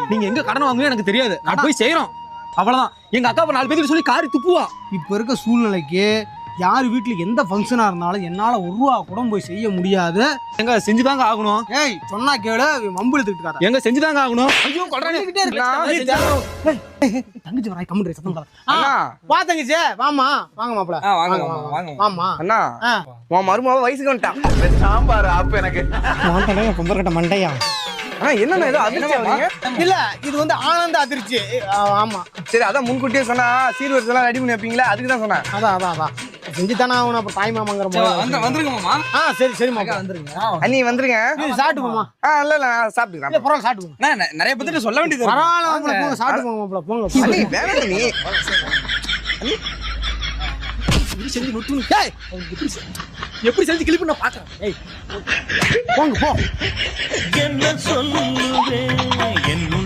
நீங்க எங்க கடன் வாங்குவீங்க எனக்கு தெரியாது. நான் போய் செய்யறோம் அவ்வளவுதான். எங்க அக்கா 4 பேருக்கு சொல்லி காரி துப்புவா. இப்ப இருக்க சூழ்நிலைக்கு யார் வீட்டுல எந்த ஃபங்க்ஷனா இருந்தாலும் என்னால 1 ரூபா கூட போய் செய்ய முடியாது. எங்க செஞ்சுதாங்க ஆகணும். ஏய் சொன்னா கேளு, மம்பு எடுத்துக்கிட்டு எங்க செஞ்சுதாங்க ஆகணும். ஐயோ தங்கச்சி வராய் கம்முன்றே சத்தம் போடாத. வா தங்கச்சி வாமா. வாங்க மாப்ள. வாங்க வாமா. அண்ணா உன் மருமக வயசுக்கு வந்துட்டான். சாம்பார் ஆப்பு எனக்கு. நான் கொம்பரக்கட்ட மண்டையா. என்னண்ணா ஏதோ அதிர்ச்சி ஆகுறீங்க? இல்ல இது வந்து ஆனந்த அதிர்ச்சி. ஆமா சரி அதான் முன்கூட்டியே சொன்னா சீர்வரிசை எல்லாம் ரெடி பண்ணி வைப்பீங்களா, அதுக்கு தான் சொன்னேன். அதான் செஞ்சு தானே ஆகணும். அப்புறம் தாய் மாமாங்கிற மாதிரி வந்துருங்க மாமா. சரி மாமா வந்துருங்க. அண்ணி வந்துருங்க. சாப்பிட்டு போமா. இல்ல நான் சாப்பிட்டுக்கிறேன். பரவாயில்ல சாப்பிட்டு போங்க. நிறைய பேர்கிட்ட சொல்ல வேண்டியது. பரவாயில்ல மாப்பிள போங்க, சாப்பிட்டு போங்க மாப்பிள போங்க. அண்ணி வேணாம் நீ. எப்படி செஞ்சு கிளிப்பு நான் பாக்குறேன். ஏய் போங்க போ. என்ன சொல்லுவேன்